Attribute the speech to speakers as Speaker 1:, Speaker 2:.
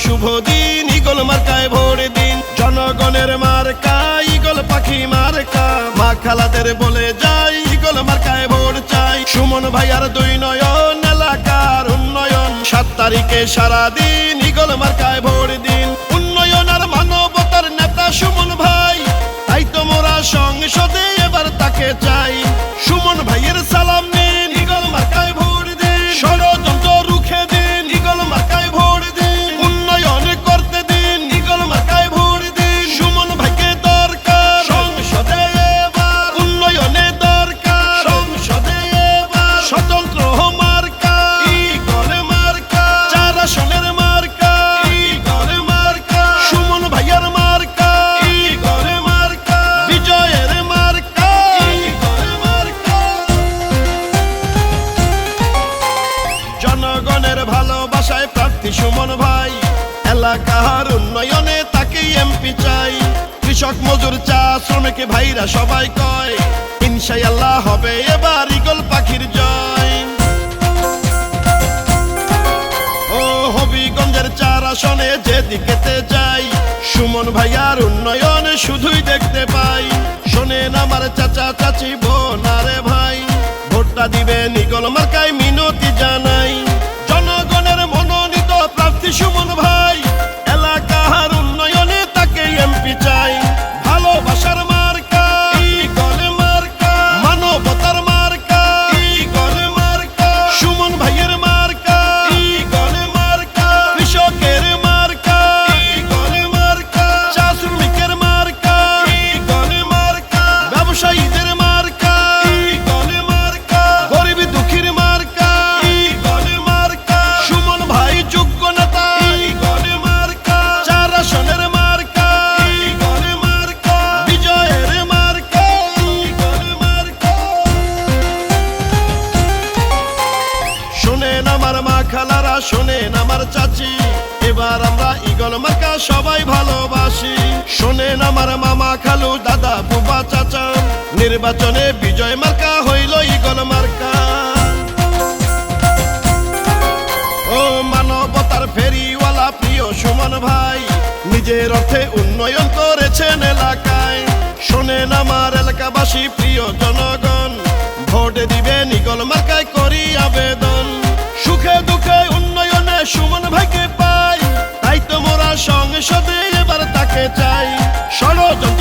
Speaker 1: শুভ দিন, ঈগল মার্কায় ভোট দিন। জনগণের মার্কা ঈগল পাখি মার্কা, মা খালাদের বলে যাই ঈগল মার্কায় ভোট চাই। সুমন ভাইয়ার 2 নয়ন, এলাকার উন্নয়ন। 7 তারিখে সারাদিন ঈগল মার্কায় ভোট দিন। উন্নয়ন আর মানবতার নেতা সুমন ভাই, তাই তো মোরা সংসদে এবার তাকে চাই। সুমন ভাইয়ের সালাম নিন, ঈগল মার্কায় ভোট দিন। ষড়যন্ত্র রুখে দিন, ঈগল মার্কায় ভোট দিন। উন্নয়ন করতে দিন, ঈগল মার্কায় ভোট দিন। সুমন ভাইকে দরকার সংসদে এবার, উন্নয়নে দরকার সংসদে এবার। স্বতন্ত্র মার্কা ঈগল মার্কা, 4 আসনের মার্কা ঈগল মার্কা। সুমন ভাইয়ার মার্কা ঈগল মার্কা, বিজয়ের মার্কা ঈগল মার্কা। জনগণের ভালোবাসায় প্রার্থী সুমন ভাই, এলাকার উন্নয়নে তাকে এমপি চাই। কৃষক মজুর চা শ্রমিক ভাইরা সবাই কয়, ইনশাআল্লাহ হবে এবার ঈগল পাখির জয়। ও হবিগঞ্জের 4 আসনে যেদিকেতে যাই, সুমন ভাইয়ার উন্নয়ন শুধুই দেখতে পাই। শোনেন আমার চাচা চাচি বোন আরে ভাই, ভোটটা দিবেন ঈগল মার্কায় মিনতি জানাই। জনগণের মনোনীত প্রার্থী সুমন ভাই, এলাকার উন্নয়নে তাকে এমপি চাই। ভালোবাসার মার্কা ঈগল মার্কা, মানবতার মার্কা ঈগল মার্কা। সুমন ভাইয়ের মার্কা ঈগল মার্কা, কৃষকের মার্কা ঈগল মার্কা। চা শ্রমিকের মার্কা ঈগল মার্কা, ব্যবসায়ীদের মার্কা ঈগল মার্কা। গরিব দুঃখীর মার্কা ঈগল মার্কা। সুমন ভাই যোগ্য নেতা ঈগল মার্কা, 4 আসনের মার্কা ঈগল মার্কা, বিজয়ের মার্কা ঈগল মার্কা। শোনেন আমার মা খালারা, শোনেন আমার চাচি, এবার আমরা ঈগল মার্কা সবাই ভালোবাসি। শোনেন আমার মামা খালু দাদা বুবা চাচা, নির্বাচনে বিজয় মার্কা হইল ঈগল মার্কা। ও মানবতার ফেরিওয়ালা প্রিয় সুমন ভাই, নিজের অর্থে উন্নয়ন করেছেন এলাকায়। শোনেন আমার এলাকাবাসী প্রিয় জনগণ, ভোট দিবেন ঈগল মার্কায় করি আবেদন। সুখে দুঃখে উন্নয়নে সুমন ভাইকে পাই, তাই তো মোরা সংসদে এবার তাকে চাই। ষড়যন্ত্র